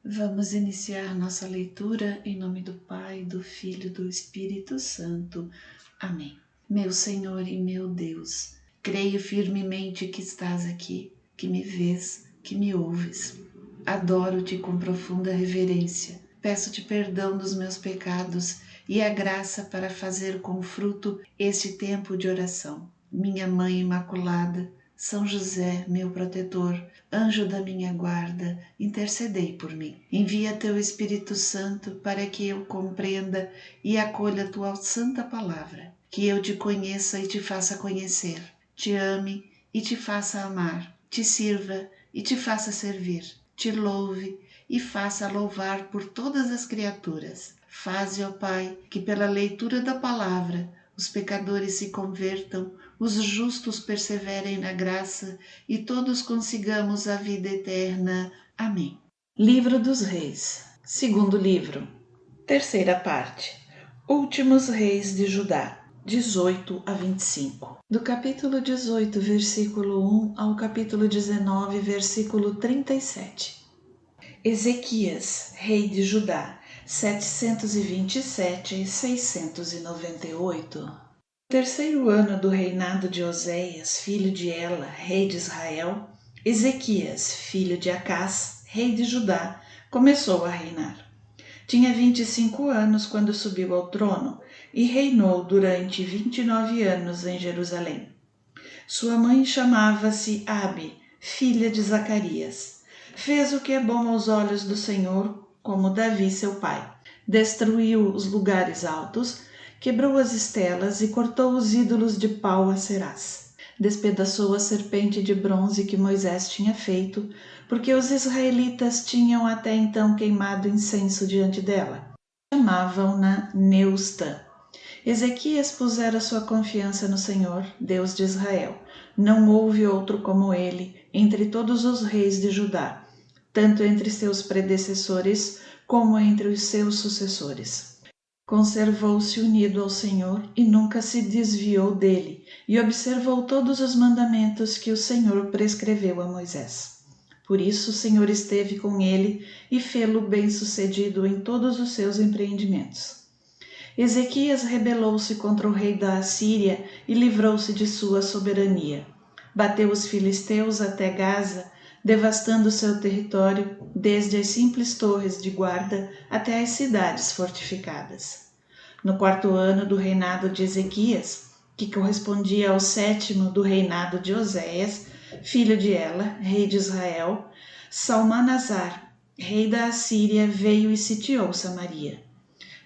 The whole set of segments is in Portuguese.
Vamos iniciar nossa leitura em nome do Pai, do Filho e do Espírito Santo. Amém. Meu Senhor e meu Deus, creio firmemente que estás aqui, que me vês, que me ouves. Adoro-te com profunda reverência. Peço-te perdão dos meus pecados e a graça para fazer com fruto este tempo de oração. Minha Mãe Imaculada, São José, meu protetor, anjo da minha guarda, intercedei por mim. Envia teu Espírito Santo para que eu compreenda e acolha a tua santa palavra, que eu te conheça e te faça conhecer, te ame e te faça amar, te sirva e te faça servir, te louve e faça louvar por todas as criaturas. Faze, ó Pai, que pela leitura da palavra os pecadores se convertam, os justos perseverem na graça e todos consigamos a vida eterna. Amém. Livro dos Reis, segundo livro, terceira parte, Últimos Reis de Judá, 18 a 25. Do capítulo 18, versículo 1 ao capítulo 19, versículo 37. Ezequias, rei de Judá, 727 e 698. No terceiro ano do reinado de Oséias, filho de Ela, rei de Israel, Ezequias, filho de Acás, rei de Judá, começou a reinar. Tinha 25 anos quando subiu ao trono e reinou durante 29 anos em Jerusalém. Sua mãe chamava-se Abi, filha de Zacarias. Fez o que é bom aos olhos do Senhor, como Davi seu pai. Destruiu os lugares altos, quebrou as estelas e cortou os ídolos de pau a Serás. Despedaçou a serpente de bronze que Moisés tinha feito, porque os israelitas tinham até então queimado incenso diante dela. Chamavam-na Neusta. Ezequias pusera sua confiança no Senhor, Deus de Israel. Não houve outro como ele entre todos os reis de Judá, tanto entre seus predecessores como entre os seus sucessores. Conservou-se unido ao Senhor e nunca se desviou dele, e observou todos os mandamentos que o Senhor prescreveu a Moisés. Por isso o Senhor esteve com ele e fê-lo bem-sucedido em todos os seus empreendimentos. Ezequias rebelou-se contra o rei da Assíria e livrou-se de sua soberania. Bateu os filisteus até Gaza, devastando seu território desde as simples torres de guarda até as cidades fortificadas. No quarto ano do reinado de Ezequias, que correspondia ao 7º do reinado de Oséias, filho de Ela, rei de Israel, Salmanasar, rei da Assíria, veio e sitiou Samaria.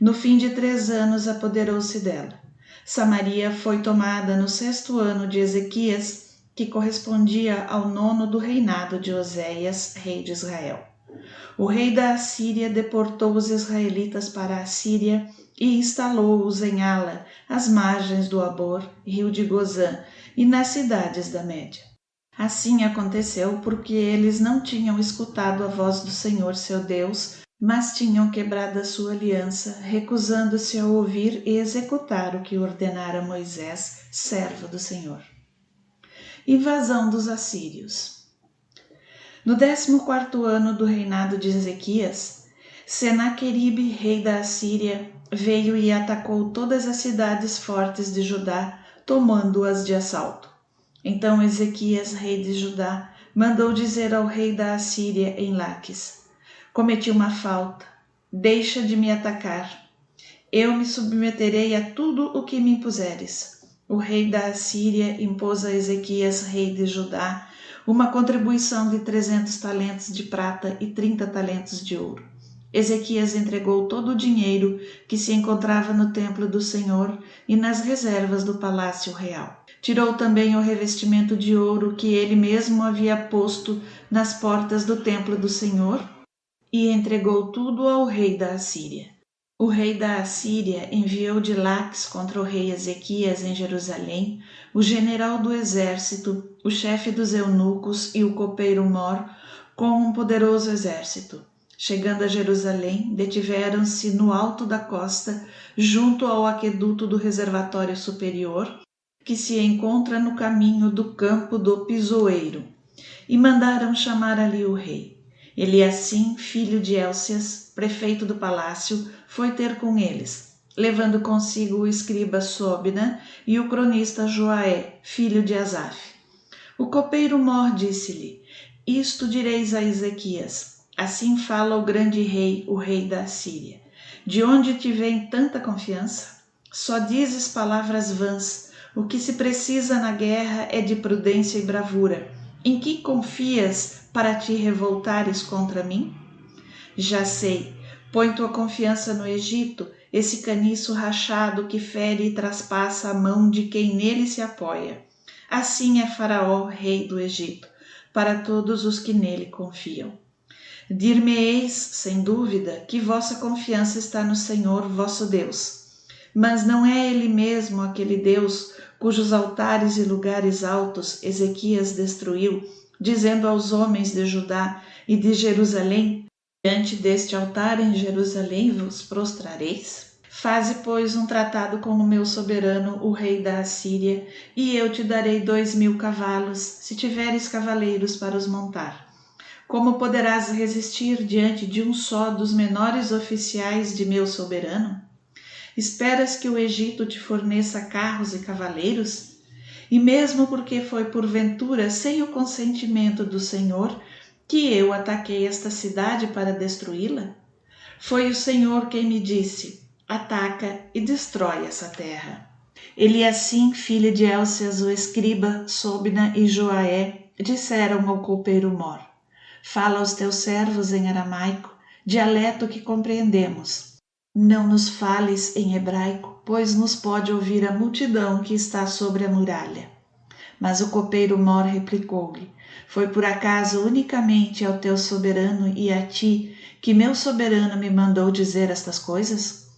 No fim de 3 anos apoderou-se dela. Samaria foi tomada no 6º ano de Ezequias, que correspondia ao 9º do reinado de Oséias, rei de Israel. O rei da Assíria deportou os israelitas para a Síria e instalou-os em Ala, às margens do Abor, rio de Gozã, e nas cidades da Média. Assim aconteceu porque eles não tinham escutado a voz do Senhor seu Deus, mas tinham quebrado a sua aliança, recusando-se a ouvir e executar o que ordenara Moisés, servo do Senhor. Invasão dos assírios. No 14º ano do reinado de Ezequias, Senaqueribe, rei da Assíria, veio e atacou todas as cidades fortes de Judá, tomando-as de assalto. Então Ezequias, rei de Judá, mandou dizer ao rei da Assíria em Laques: cometi uma falta, deixa de me atacar. Eu me submeterei a tudo o que me impuseres. O rei da Assíria impôs a Ezequias, rei de Judá, uma contribuição de 300 talentos de prata e 30 talentos de ouro. Ezequias entregou todo o dinheiro que se encontrava no templo do Senhor e nas reservas do palácio real. Tirou também o revestimento de ouro que ele mesmo havia posto nas portas do templo do Senhor e entregou tudo ao rei da Assíria. O rei da Assíria enviou de Laques contra o rei Ezequias em Jerusalém o general do exército, o chefe dos eunucos e o copeiro Mor com um poderoso exército. Chegando a Jerusalém, detiveram-se no alto da costa, junto ao aqueduto do reservatório superior, que se encontra no caminho do campo do pisoeiro, e mandaram chamar ali o rei. Eliacim, filho de Elcias, prefeito do palácio, foi ter com eles, levando consigo o escriba Sobna e o cronista Joaé, filho de Asaf. O copeiro Mor disse-lhe: Isto direis a Ezequias: assim fala o grande rei, o rei da Assíria. De onde te vem tanta confiança? Só dizes palavras vãs. O que se precisa na guerra é de prudência e bravura. Em que confias para te revoltares contra mim? Já sei, põe tua confiança no Egito, esse caniço rachado que fere e traspassa a mão de quem nele se apoia. Assim é Faraó, rei do Egito, para todos os que nele confiam. Dir-me-eis, sem dúvida, que vossa confiança está no Senhor, vosso Deus. Mas não é Ele mesmo aquele Deus cujos altares e lugares altos Ezequias destruiu, dizendo aos homens de Judá e de Jerusalém: diante deste altar em Jerusalém vos prostrareis? Faze, pois, um tratado com o meu soberano, o rei da Assíria, e eu te darei 2.000 cavalos, se tiveres cavaleiros para os montar. Como poderás resistir diante de um só dos menores oficiais de meu soberano? Esperas que o Egito te forneça carros e cavaleiros? E mesmo porque foi porventura sem o consentimento do Senhor que eu ataquei esta cidade para destruí-la? Foi o Senhor quem me disse: ataca e destrói essa terra. Eliacim, filho de Elcias, o escriba, Sobna e Joaé, disseram ao copeiro Mor: fala aos teus servos em aramaico, dialeto que compreendemos. Não nos fales em hebraico, pois nos pode ouvir a multidão que está sobre a muralha. Mas o copeiro Mor replicou-lhe: foi por acaso unicamente ao teu soberano e a ti que meu soberano me mandou dizer estas coisas?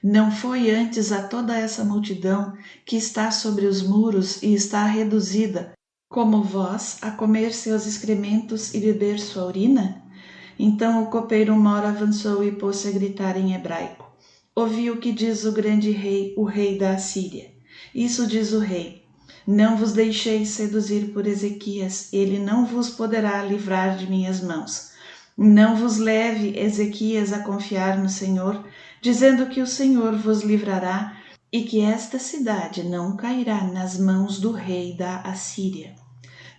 Não foi antes a toda essa multidão que está sobre os muros e está reduzida, como vós, a comer seus excrementos e beber sua urina? Então o copeiro Mor avançou e pôs-se a gritar em hebraico: ouvi o que diz o grande rei, o rei da Assíria. Isso diz o rei: não vos deixeis seduzir por Ezequias, ele não vos poderá livrar de minhas mãos. Não vos leve Ezequias a confiar no Senhor, dizendo que o Senhor vos livrará e que esta cidade não cairá nas mãos do rei da Assíria.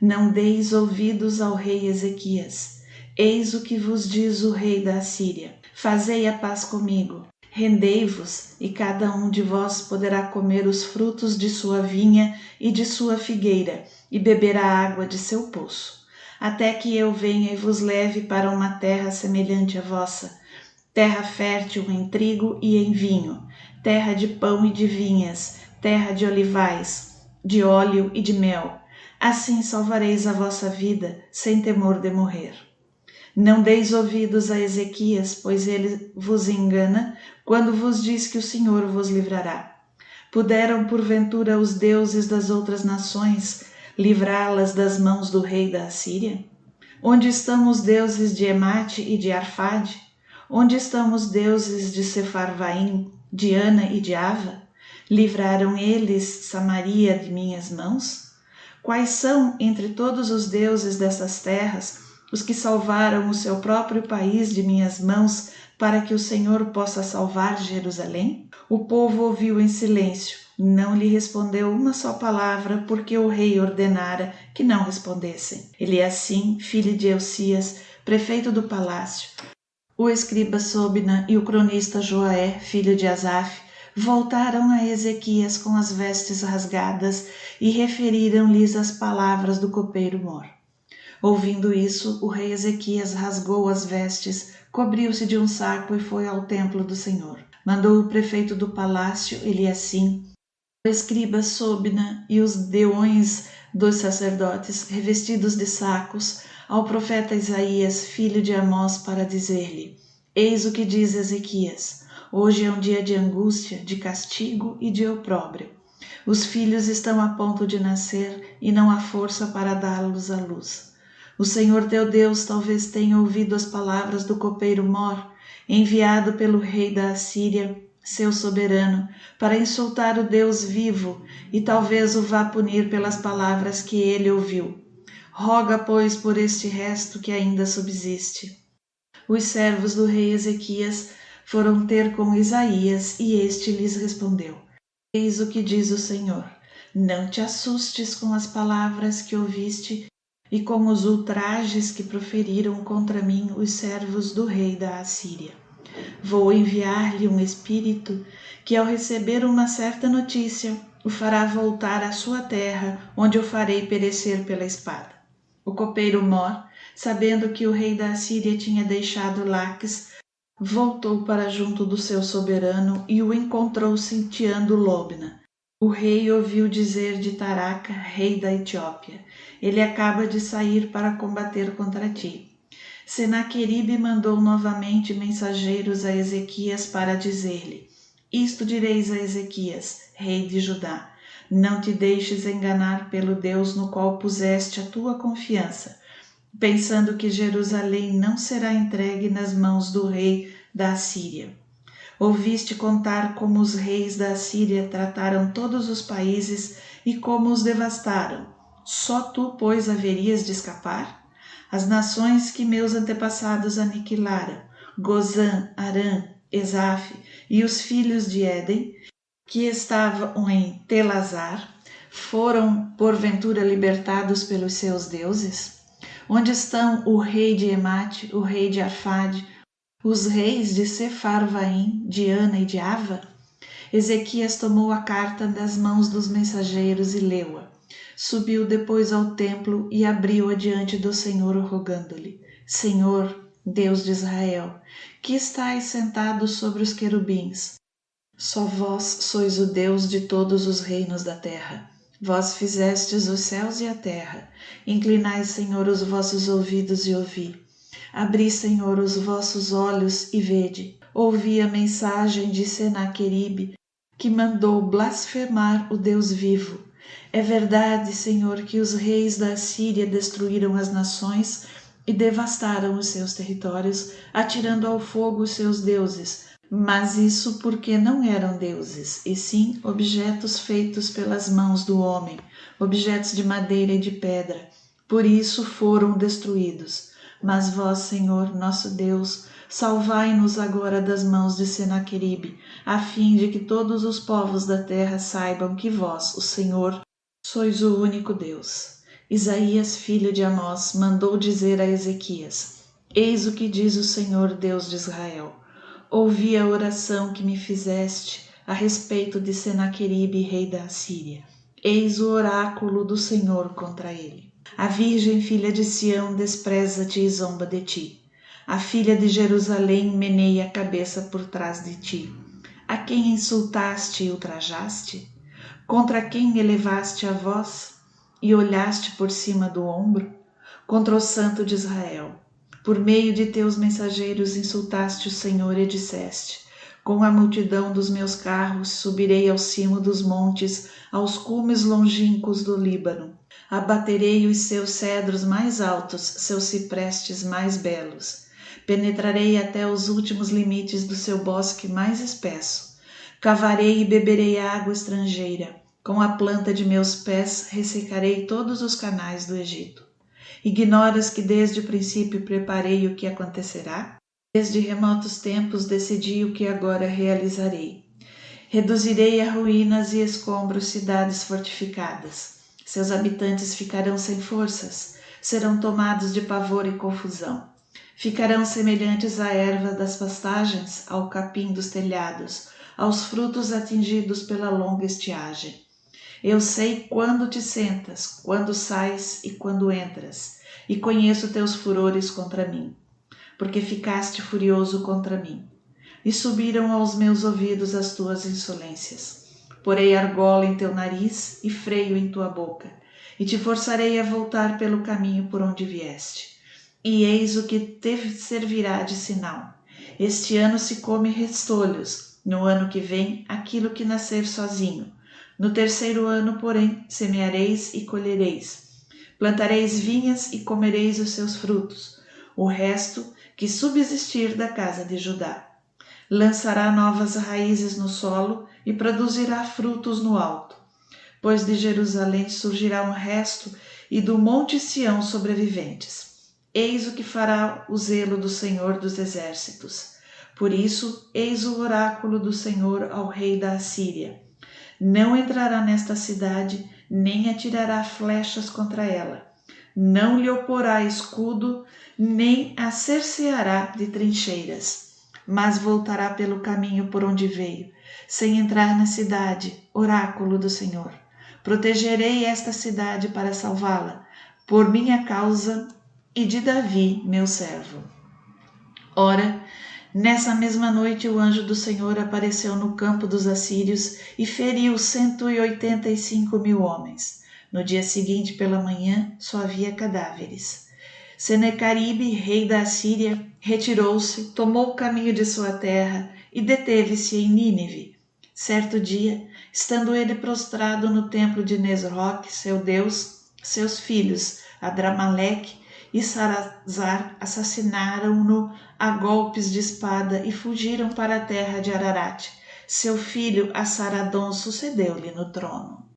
Não deis ouvidos ao rei Ezequias. Eis o que vos diz o rei da Assíria: fazei a paz comigo. Rendei-vos, e cada um de vós poderá comer os frutos de sua vinha e de sua figueira, e beber a água de seu poço, até que eu venha e vos leve para uma terra semelhante à vossa, terra fértil em trigo e em vinho, terra de pão e de vinhas, terra de olivais, de óleo e de mel. Assim salvareis a vossa vida, sem temor de morrer. Não deis ouvidos a Ezequias, pois ele vos engana quando vos diz que o Senhor vos livrará. Puderam, porventura, os deuses das outras nações livrá-las das mãos do rei da Assíria? Onde estão os deuses de Emate e de Arfade? Onde estão os deuses de Sefarvaim, de Ana e de Ava? Livraram eles Samaria de minhas mãos? Quais são, entre todos os deuses dessas terras, os que salvaram o seu próprio país de minhas mãos, para que o Senhor possa salvar Jerusalém? O povo ouviu em silêncio, não lhe respondeu uma só palavra, porque o rei ordenara que não respondessem. Eliacim, filho de Elcias, prefeito do palácio, o escriba Sobna e o cronista Joaé, filho de Asaf, voltaram a Ezequias com as vestes rasgadas e referiram-lhes as palavras do copeiro Mor. Ouvindo isso, o rei Ezequias rasgou as vestes, cobriu-se de um saco e foi ao templo do Senhor. Mandou o prefeito do palácio, Eliacim, o escriba Sobna e os deões dos sacerdotes, revestidos de sacos, ao profeta Isaías, filho de Amós, para dizer-lhe: eis o que diz Ezequias: hoje é um dia de angústia, de castigo e de opróbrio. Os filhos estão a ponto de nascer e não há força para dá-los à luz. O Senhor teu Deus talvez tenha ouvido as palavras do copeiro Mor, enviado pelo rei da Assíria, seu soberano, para insultar o Deus vivo, e talvez o vá punir pelas palavras que ele ouviu. Roga, pois, por este resto que ainda subsiste. Os servos do rei Ezequias foram ter com Isaías e este lhes respondeu: Eis o que diz o Senhor: não te assustes com as palavras que ouviste e com os ultrajes que proferiram contra mim os servos do rei da Assíria. Vou enviar-lhe um espírito que, ao receber uma certa notícia, o fará voltar à sua terra, onde o farei perecer pela espada. O copeiro Mor, sabendo que o rei da Assíria tinha deixado Laques, voltou para junto do seu soberano e o encontrou sitiando Lobna. O rei ouviu dizer de Taraca, rei da Etiópia: ele acaba de sair para combater contra ti. Senaqueribe mandou novamente mensageiros a Ezequias para dizer-lhe: isto direis a Ezequias, rei de Judá: não te deixes enganar pelo Deus no qual puseste a tua confiança, pensando que Jerusalém não será entregue nas mãos do rei da Assíria. Ouviste contar como os reis da Assíria trataram todos os países e como os devastaram. Só tu, pois, haverias de escapar? As nações que meus antepassados aniquilaram, Gozã, Arã, Esaf e os filhos de Éden, que estavam em Telazar, foram porventura libertados pelos seus deuses? Onde estão o rei de Emate, o rei de Arfade, os reis de Sefarvaim, de Ana e de Ava? Ezequias tomou a carta das mãos dos mensageiros e leu-a. Subiu depois ao templo e abriu-a diante do Senhor, rogando-lhe: Senhor, Deus de Israel, que estais sentado sobre os querubins, só vós sois o Deus de todos os reinos da terra. Vós fizestes os céus e a terra. Inclinai, Senhor, os vossos ouvidos e ouvi. Abri, Senhor, os vossos olhos e vede. Ouvi a mensagem de Senaqueribe, que mandou blasfemar o Deus vivo. É verdade, Senhor, que os reis da Assíria destruíram as nações e devastaram os seus territórios, atirando ao fogo os seus deuses, mas isso porque não eram deuses, e sim objetos feitos pelas mãos do homem, objetos de madeira e de pedra. Por isso foram destruídos. Mas vós, Senhor, nosso Deus, salvai-nos agora das mãos de Senaqueribe, a fim de que todos os povos da terra saibam que vós, o Senhor, sois o único Deus. Isaías, filho de Amós, mandou dizer a Ezequias: Eis o que diz o Senhor, Deus de Israel: ouvi a oração que me fizeste a respeito de Senaqueribe, rei da Assíria. Eis o oráculo do Senhor contra ele. A virgem filha de Sião despreza-te e zomba de ti. A filha de Jerusalém meneia a cabeça por trás de ti. A quem insultaste e ultrajaste? Contra quem elevaste a voz e olhaste por cima do ombro? Contra o Santo de Israel. Por meio de teus mensageiros insultaste o Senhor e disseste: com a multidão dos meus carros subirei ao cimo dos montes, aos cumes longínquos do Líbano. Abaterei os seus cedros mais altos, seus ciprestes mais belos. Penetrarei até os últimos limites do seu bosque mais espesso. Cavarei e beberei água estrangeira. Com a planta de meus pés ressecarei todos os canais do Egito. Ignoras que desde o princípio preparei o que acontecerá? Desde remotos tempos decidi o que agora realizarei. Reduzirei a ruínas e escombros cidades fortificadas. Seus habitantes ficarão sem forças, serão tomados de pavor e confusão. Ficarão semelhantes à erva das pastagens, ao capim dos telhados, aos frutos atingidos pela longa estiagem. Eu sei quando te sentas, quando sais e quando entras, e conheço teus furores contra mim, porque ficaste furioso contra mim. E subiram aos meus ouvidos as tuas insolências. Porei argola em teu nariz e freio em tua boca, e te forçarei a voltar pelo caminho por onde vieste. E eis o que te servirá de sinal. Este ano se come restolhos, no ano que vem aquilo que nascer sozinho. No terceiro ano, porém, semeareis e colhereis. Plantareis vinhas e comereis os seus frutos. O resto que subsistir da casa de Judá. Lançará novas raízes no solo e produzirá frutos no alto. Pois de Jerusalém surgirá um resto e do monte Sião sobreviventes. eis o que fará o zelo do Senhor dos Exércitos. Por isso, eis o oráculo do Senhor ao rei da Assíria. Não entrará nesta cidade, nem atirará flechas contra ela. Não lhe oporá escudo, nem a cerceará de trincheiras, mas voltará pelo caminho por onde veio, sem entrar na cidade, oráculo do Senhor. Protegerei esta cidade para salvá-la, por minha causa e de Davi, meu servo. Ora, nessa mesma noite o anjo do Senhor apareceu no campo dos assírios e feriu 185.000 homens. No dia seguinte, pela manhã, só havia cadáveres. Senecaribe, rei da Assíria, retirou-se, tomou o caminho de sua terra e deteve-se em Nínive. Certo dia, estando ele prostrado no templo de Nesroque, seu deus, seus filhos, Adramaleque e Sarazar, assassinaram-no a golpes de espada e fugiram para a terra de Ararat. Seu filho Assaradon sucedeu-lhe no trono.